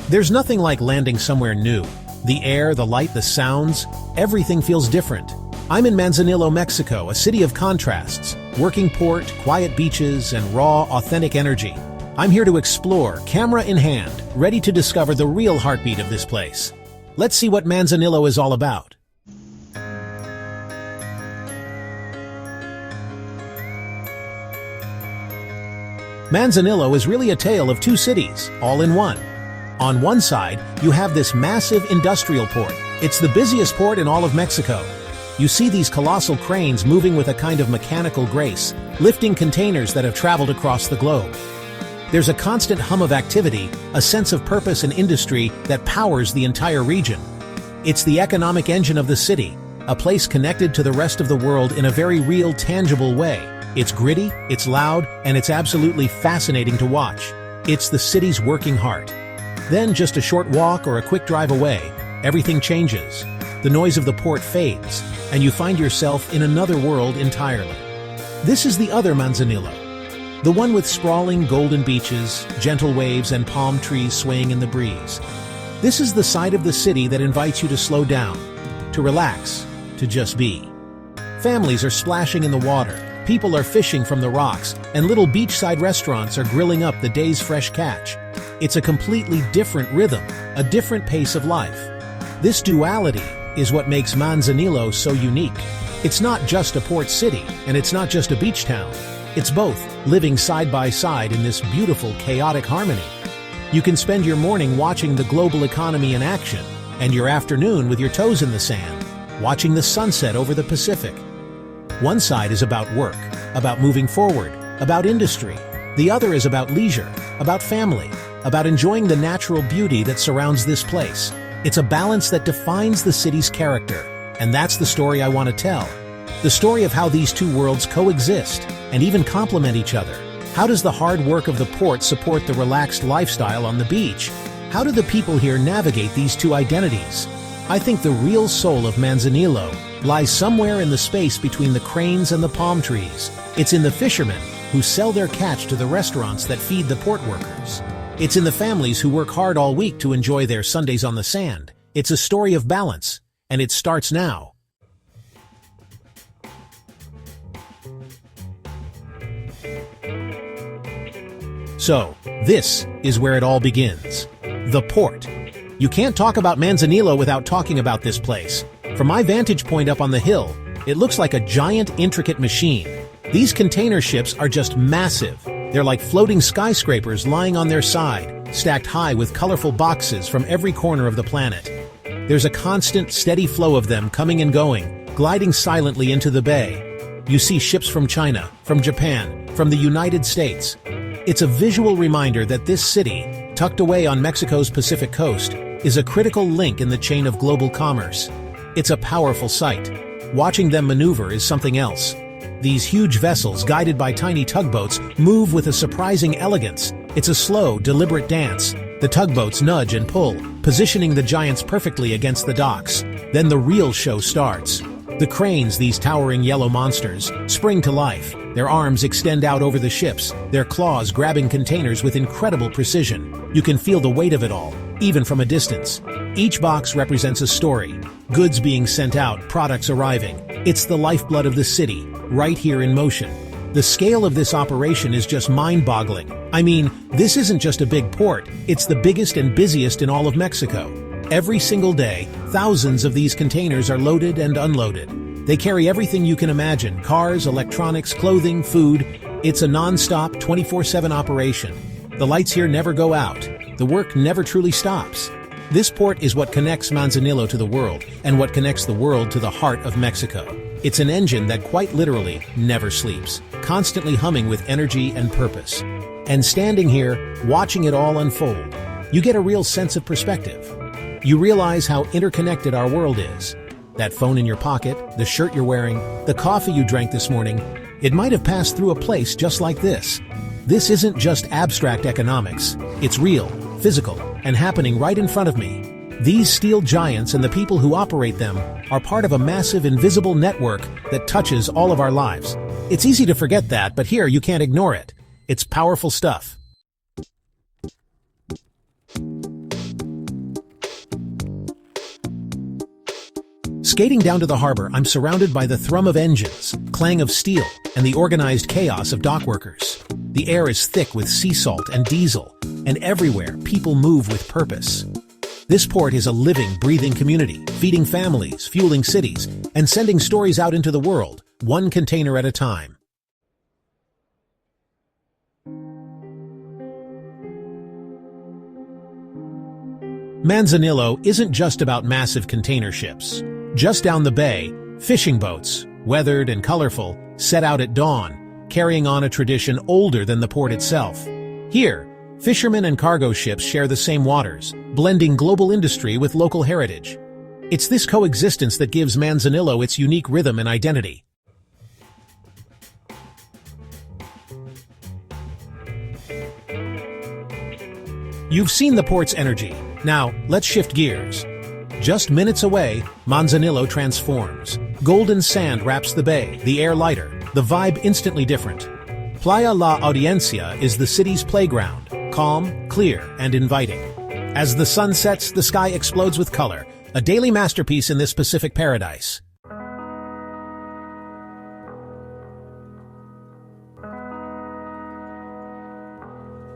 There's nothing like landing somewhere new. The air, the light, the sounds, everything feels different. I'm in Manzanillo, Mexico, a city of contrasts, working port, quiet beaches, and raw, authentic energy. I'm here to explore, camera in hand, ready to discover the real heartbeat of this place. Let's see what Manzanillo is all about. Manzanillo is really a tale of two cities, all in one. On one side, you have this massive industrial port. It's the busiest port in all of Mexico. You see these colossal cranes moving with a kind of mechanical grace, lifting containers that have traveled across the globe. There's a constant hum of activity, a sense of purpose and industry that powers the entire region. It's the economic engine of the city, a place connected to the rest of the world in a very real, tangible way. It's gritty, it's loud, and it's absolutely fascinating to watch. It's the city's working heart. Then, just a short walk or a quick drive away, everything changes. The noise of the port fades, and you find yourself in another world entirely. This is the other Manzanillo, the one with sprawling golden beaches, gentle waves, and palm trees swaying in the breeze. This is the side of the city that invites you to slow down, to relax, to just be. Families are splashing in the water. People are fishing from the rocks, and little beachside restaurants are grilling up the day's fresh catch. It's a completely different rhythm, a different pace of life. This duality is what makes Manzanillo so unique. It's not just a port city, and it's not just a beach town. It's both, living side by side in this beautiful, chaotic harmony. You can spend your morning watching the global economy in action, and your afternoon with your toes in the sand, watching the sunset over the Pacific. One side is about work, about moving forward, about industry. The other is about leisure, about family, about enjoying the natural beauty that surrounds this place. It's a balance that defines the city's character, and that's the story I want to tell. The story of how these two worlds coexist and even complement each other. How does the hard work of the port support the relaxed lifestyle on the beach? How do the people here navigate these two identities? I think the real soul of Manzanillo lies somewhere in the space between the cranes and the palm trees. It's in the fishermen who sell their catch to the restaurants that feed the port workers. It's in the families who work hard all week to enjoy their Sundays on the sand. It's a story of balance, and it starts now. So, this is where it all begins. The port. You can't talk about Manzanillo without talking about this place. From my vantage point up on the hill, it looks like a giant, intricate machine. These container ships are just massive. They're like floating skyscrapers lying on their side, stacked high with colorful boxes from every corner of the planet. There's a constant, steady flow of them coming and going, gliding silently into the bay. You see ships from China, from Japan, from the United States. It's a visual reminder that this city, tucked away on Mexico's Pacific coast, is a critical link in the chain of global commerce. It's a powerful sight. Watching them maneuver is something else. These huge vessels, guided by tiny tugboats, move with a surprising elegance. It's a slow, deliberate dance. The tugboats nudge and pull, positioning the giants perfectly against the docks. Then the real show starts. The cranes, these towering yellow monsters, spring to life. Their arms extend out over the ships, their claws grabbing containers with incredible precision. You can feel the weight of it all, even from a distance. Each box represents a story. Goods being sent out, products arriving. It's the lifeblood of the city, right here in motion. The scale of this operation is just mind-boggling. I mean, this isn't just a big port, it's the biggest and busiest in all of Mexico. Every single day, thousands of these containers are loaded and unloaded. They carry everything you can imagine: cars, electronics, clothing, food. It's a non-stop, 24/7 operation. The lights here never go out. The work never truly stops. This port is what connects Manzanillo to the world, and what connects the world to the heart of Mexico. It's an engine that quite literally never sleeps, constantly humming with energy and purpose. And standing here, watching it all unfold, you get a real sense of perspective. You realize how interconnected our world is. That phone in your pocket, the shirt you're wearing, the coffee you drank this morning, it might have passed through a place just like this. This isn't just abstract economics. It's real, physical, and happening right in front of me. These steel giants and the people who operate them are part of a massive invisible network that touches all of our lives. It's easy to forget that, but here you can't ignore it. It's powerful stuff. Skating down to the harbor, I'm surrounded by the thrum of engines, clang of steel, and the organized chaos of dock workers. The air is thick with sea salt and diesel, and everywhere people move with purpose. This port is a living, breathing community, feeding families, fueling cities, and sending stories out into the world, one container at a time. Manzanillo isn't just about massive container ships. Just down the bay, fishing boats, weathered and colorful, set out at dawn, carrying on a tradition older than the port itself. Here, fishermen and cargo ships share the same waters, blending global industry with local heritage. It's this coexistence that gives Manzanillo its unique rhythm and identity. You've seen the port's energy. Now, let's shift gears. Just minutes away, Manzanillo transforms. Golden sand wraps the bay, the air lighter, the vibe instantly different. Playa La Audiencia is the city's playground, calm, clear, and inviting. As the sun sets, the sky explodes with color, a daily masterpiece in this Pacific paradise.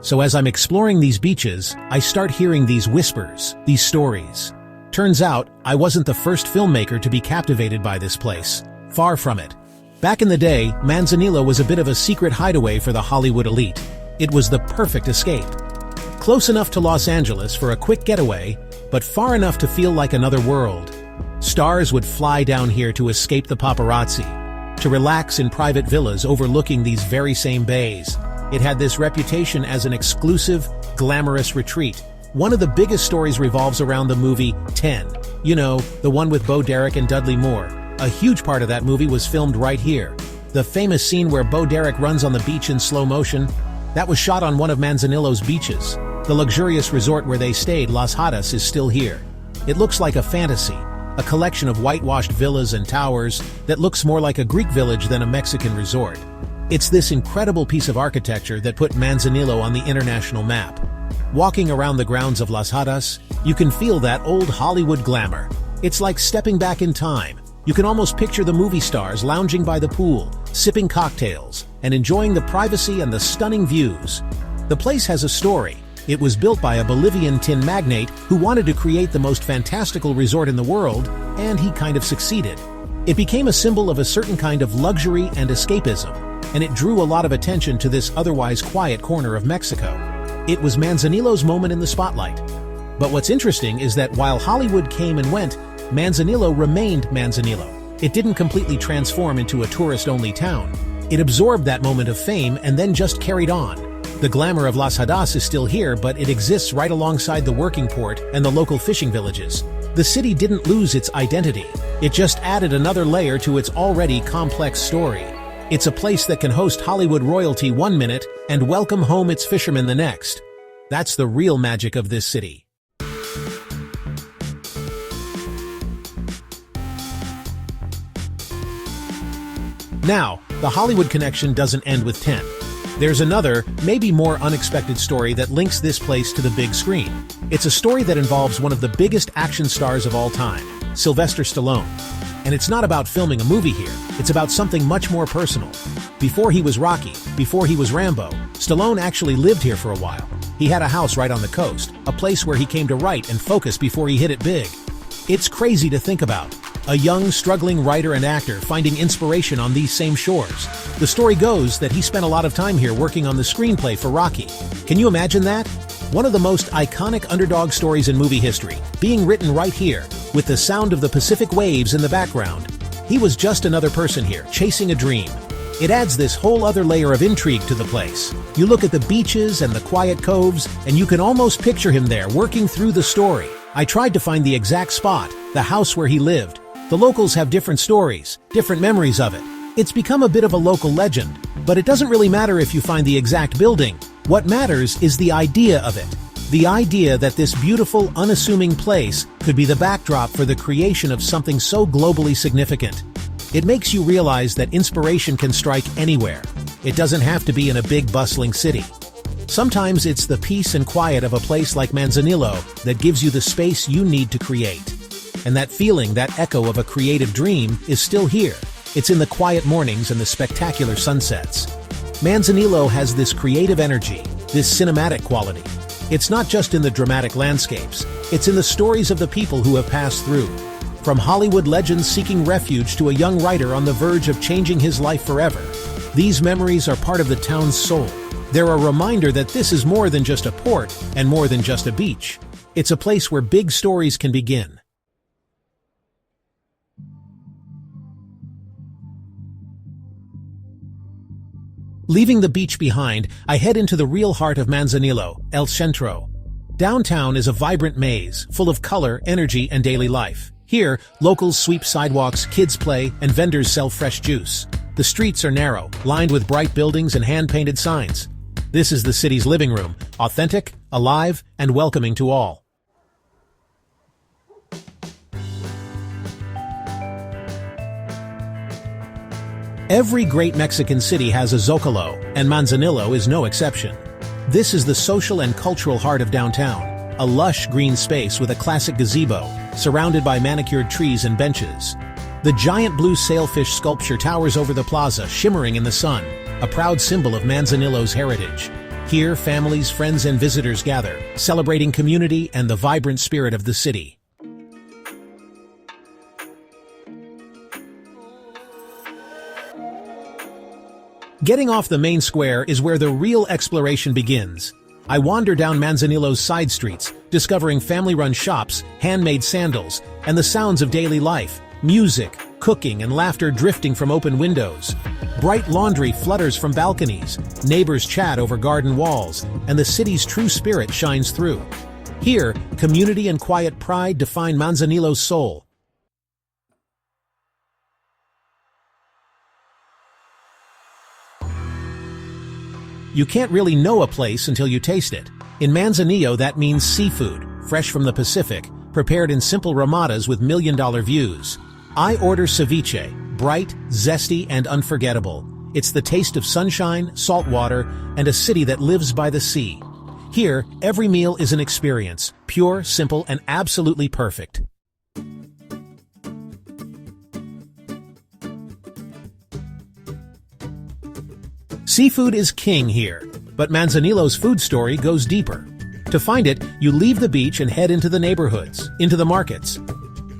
So as I'm exploring these beaches, I start hearing these whispers, these stories. Turns out, I wasn't the first filmmaker to be captivated by this place. Far from it. Back in the day, Manzanillo was a bit of a secret hideaway for the Hollywood elite. It was the perfect escape. Close enough to Los Angeles for a quick getaway, but far enough to feel like another world. Stars would fly down here to escape the paparazzi, to relax in private villas overlooking these very same bays. It had this reputation as an exclusive, glamorous retreat. One of the biggest stories revolves around the movie 10. You know, the one with Bo Derek and Dudley Moore. A huge part of that movie was filmed right here. The famous scene where Bo Derek runs on the beach in slow motion, that was shot on one of Manzanillo's beaches. The luxurious resort where they stayed, Las Hadas, is still here. It looks like a fantasy, a collection of whitewashed villas and towers that looks more like a Greek village than a Mexican resort. It's this incredible piece of architecture that put Manzanillo on the international map. Walking around the grounds of Las Hadas, you can feel that old Hollywood glamour. It's like stepping back in time. You can almost picture the movie stars lounging by the pool, sipping cocktails, and enjoying the privacy and the stunning views. The place has a story. It was built by a Bolivian tin magnate who wanted to create the most fantastical resort in the world, and he kind of succeeded. It became a symbol of a certain kind of luxury and escapism, and it drew a lot of attention to this otherwise quiet corner of Mexico. It was Manzanillo's moment in the spotlight. But what's interesting is that while Hollywood came and went, Manzanillo remained Manzanillo. It didn't completely transform into a tourist-only town. It absorbed that moment of fame and then just carried on. The glamour of Las Hadas is still here, but it exists right alongside the working port and the local fishing villages. The city didn't lose its identity. It just added another layer to its already complex story. It's a place that can host Hollywood royalty one minute and welcome home its fishermen the next. That's the real magic of this city. Now, the Hollywood connection doesn't end with 10. There's another, maybe more unexpected story that links this place to the big screen. It's a story that involves one of the biggest action stars of all time, Sylvester Stallone. And it's not about filming a movie here, it's about something much more personal. Before he was Rocky, before he was Rambo, Stallone actually lived here for a while. He had a house right on the coast, a place where he came to write and focus before he hit it big. It's crazy to think about. A young, struggling writer and actor finding inspiration on these same shores. The story goes that he spent a lot of time here working on the screenplay for Rocky. Can you imagine that? One of the most iconic underdog stories in movie history, being written right here, with the sound of the Pacific waves in the background. He was just another person here, chasing a dream. It adds this whole other layer of intrigue to the place. You look at the beaches and the quiet coves, and you can almost picture him there working through the story. I tried to find the exact spot, the house where he lived. The locals have different stories, different memories of it. It's become a bit of a local legend, but it doesn't really matter if you find the exact building. What matters is the idea of it. The idea that this beautiful, unassuming place could be the backdrop for the creation of something so globally significant. It makes you realize that inspiration can strike anywhere. It doesn't have to be in a big, bustling city. Sometimes it's the peace and quiet of a place like Manzanillo that gives you the space you need to create. And that feeling, that echo of a creative dream, is still here. It's in the quiet mornings and the spectacular sunsets. Manzanillo has this creative energy, this cinematic quality. It's not just in the dramatic landscapes, it's in the stories of the people who have passed through. From Hollywood legends seeking refuge to a young writer on the verge of changing his life forever, these memories are part of the town's soul. They're a reminder that this is more than just a port and more than just a beach. It's a place where big stories can begin. Leaving the beach behind, I head into the real heart of Manzanillo, El Centro. Downtown is a vibrant maze, full of color, energy, and daily life. Here, locals sweep sidewalks, kids play, and vendors sell fresh juice. The streets are narrow, lined with bright buildings and hand-painted signs. This is the city's living room, authentic, alive, and welcoming to all. Every great Mexican city has a Zócalo, and Manzanillo is no exception. This is the social and cultural heart of downtown, a lush green space with a classic gazebo, surrounded by manicured trees and benches. The giant blue sailfish sculpture towers over the plaza, shimmering in the sun, a proud symbol of Manzanillo's heritage. Here, families, friends, and visitors gather, celebrating community and the vibrant spirit of the city. Getting off the main square is where the real exploration begins. I wander down Manzanillo's side streets, discovering family-run shops, handmade sandals, and the sounds of daily life, music, cooking, and laughter drifting from open windows. Bright laundry flutters from balconies, neighbors chat over garden walls, and the city's true spirit shines through. Here, community and quiet pride define Manzanillo's soul. You can't really know a place until you taste it. In Manzanillo, that means seafood, fresh from the Pacific, prepared in simple ramadas with million-dollar views. I order ceviche, bright, zesty, and unforgettable. It's the taste of sunshine, salt water, and a city that lives by the sea. Here, every meal is an experience, pure, simple, and absolutely perfect. Seafood is king here, but Manzanillo's food story goes deeper. To find it, you leave the beach and head into the neighborhoods, into the markets.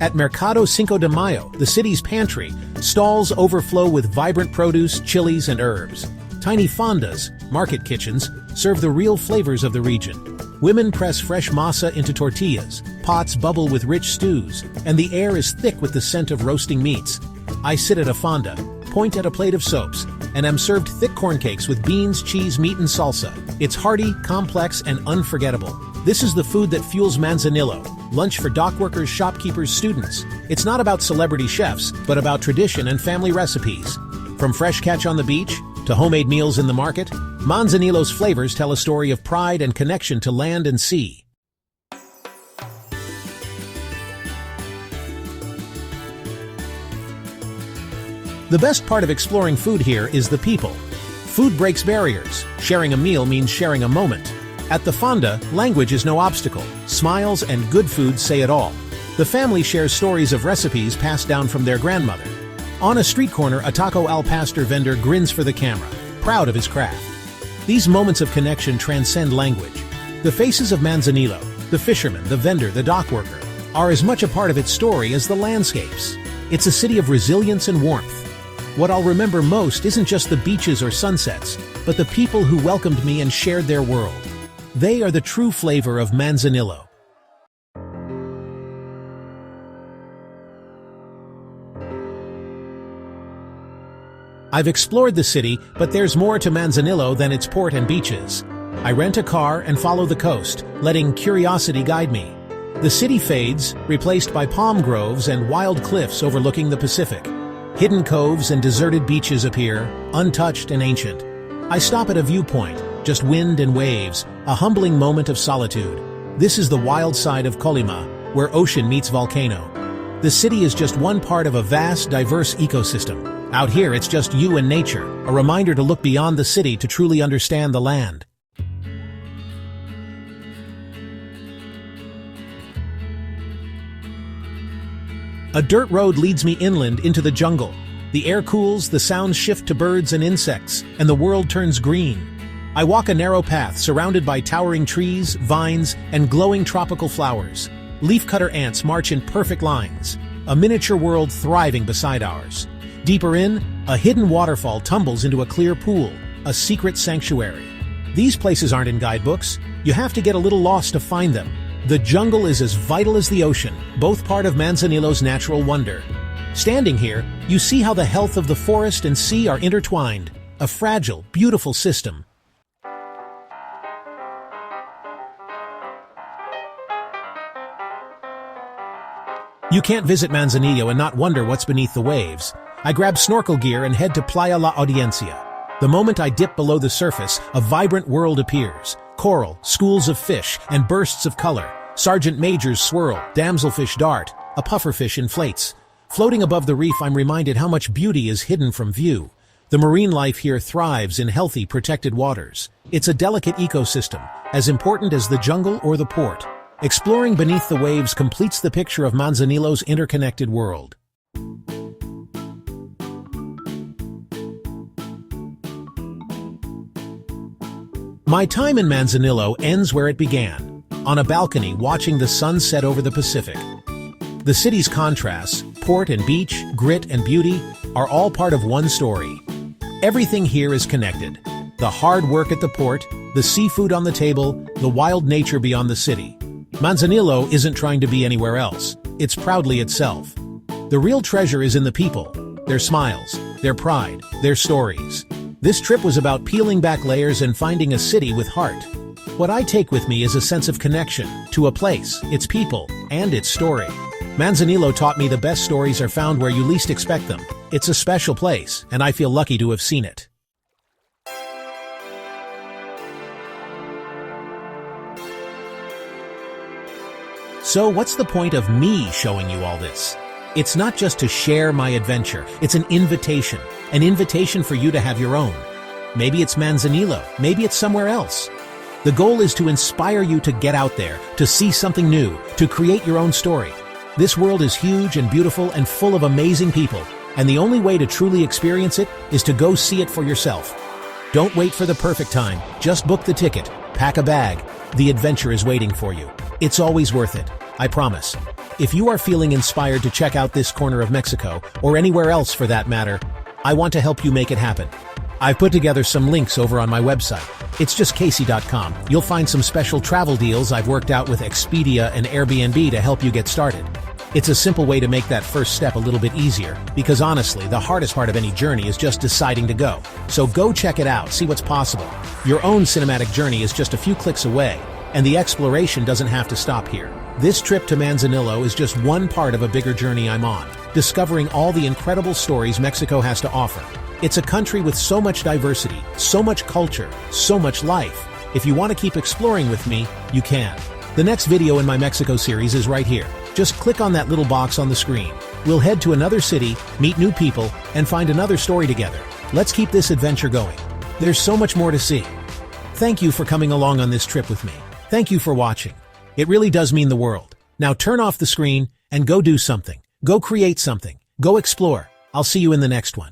At Mercado Cinco de Mayo, the city's pantry, stalls overflow with vibrant produce, chilies, and herbs. Tiny fondas, market kitchens, serve the real flavors of the region. Women press fresh masa into tortillas, pots bubble with rich stews, and the air is thick with the scent of roasting meats. I sit at a fonda, point at a plate of soaps, and am served thick corn cakes with beans, cheese, meat, and salsa. It's hearty, complex, and unforgettable. This is the food that fuels Manzanillo, lunch for dock workers, shopkeepers, students. It's not about celebrity chefs, but about tradition and family recipes. From fresh catch on the beach to homemade meals in the market, Manzanillo's flavors tell a story of pride and connection to land and sea. The best part of exploring food here is the people. Food breaks barriers. Sharing a meal means sharing a moment. At the fonda, language is no obstacle. Smiles and good food say it all. The family shares stories of recipes passed down from their grandmother. On a street corner, a taco al pastor vendor grins for the camera, proud of his craft. These moments of connection transcend language. The faces of Manzanillo, the fisherman, the vendor, the dock worker, are as much a part of its story as the landscapes. It's a city of resilience and warmth. What I'll remember most isn't just the beaches or sunsets, but the people who welcomed me and shared their world. They are the true flavor of Manzanillo. I've explored the city, but there's more to Manzanillo than its port and beaches. I rent a car and follow the coast, letting curiosity guide me. The city fades, replaced by palm groves and wild cliffs overlooking the Pacific. Hidden coves and deserted beaches appear, untouched and ancient. I stop at a viewpoint, just wind and waves, a humbling moment of solitude. This is the wild side of Colima, where ocean meets volcano. The city is just one part of a vast, diverse ecosystem. Out here, it's just you and nature, a reminder to look beyond the city to truly understand the land. A dirt road leads me inland into the jungle. The air cools, the sounds shift to birds and insects, and the world turns green. I walk a narrow path surrounded by towering trees, vines, and glowing tropical flowers. Leafcutter ants march in perfect lines, a miniature world thriving beside ours. Deeper in, a hidden waterfall tumbles into a clear pool, a secret sanctuary. These places aren't in guidebooks. You have to get a little lost to find them. The jungle is as vital as the ocean, both part of Manzanillo's natural wonder. Standing here, you see how the health of the forest and sea are intertwined, a fragile, beautiful system. You can't visit Manzanillo and not wonder what's beneath the waves. I grab snorkel gear and head to Playa La Audiencia. The moment I dip below the surface, a vibrant world appears. Coral, schools of fish, and bursts of color. Sergeant majors swirl, damselfish dart, a pufferfish inflates. Floating above the reef, I'm reminded how much beauty is hidden from view. The marine life here thrives in healthy, protected waters. It's a delicate ecosystem, as important as the jungle or the port. Exploring beneath the waves completes the picture of Manzanillo's interconnected world. My time in Manzanillo ends where it began, on a balcony watching the sun set over the Pacific. The city's contrasts, port and beach, grit and beauty, are all part of one story. Everything here is connected. The hard work at the port, the seafood on the table, the wild nature beyond the city. Manzanillo isn't trying to be anywhere else. It's proudly itself. The real treasure is in the people, their smiles, their pride, their stories. This trip was about peeling back layers and finding a city with heart. What I take with me is a sense of connection to a place, its people, and its story. Manzanillo taught me the best stories are found where you least expect them. It's a special place, and I feel lucky to have seen it. So what's the point of me showing you all this? It's not just to share my adventure, it's an invitation for you to have your own. Maybe it's Manzanillo, maybe it's somewhere else. The goal is to inspire you to get out there, to see something new, to create your own story. This world is huge and beautiful and full of amazing people, and the only way to truly experience it is to go see it for yourself. Don't wait for the perfect time, just book the ticket, pack a bag. The adventure is waiting for you. It's always worth it, I promise. If you are feeling inspired to check out this corner of Mexico, or anywhere else for that matter, I want to help you make it happen. I've put together some links over on my website. It's just casey.com. You'll find some special travel deals I've worked out with Expedia and Airbnb to help you get started. It's a simple way to make that first step a little bit easier, because honestly, the hardest part of any journey is just deciding to go. So go check it out, see what's possible. Your own cinematic journey is just a few clicks away, and the exploration doesn't have to stop here. This trip to Manzanillo is just one part of a bigger journey I'm on, discovering all the incredible stories Mexico has to offer. It's a country with so much diversity, so much culture, so much life. If you want to keep exploring with me, you can. The next video in my Mexico series is right here. Just click on that little box on the screen. We'll head to another city, meet new people, and find another story together. Let's keep this adventure going. There's so much more to see. Thank you for coming along on this trip with me. Thank you for watching. It really does mean the world. Now turn off the screen and go do something. Go create something. Go explore. I'll see you in the next one.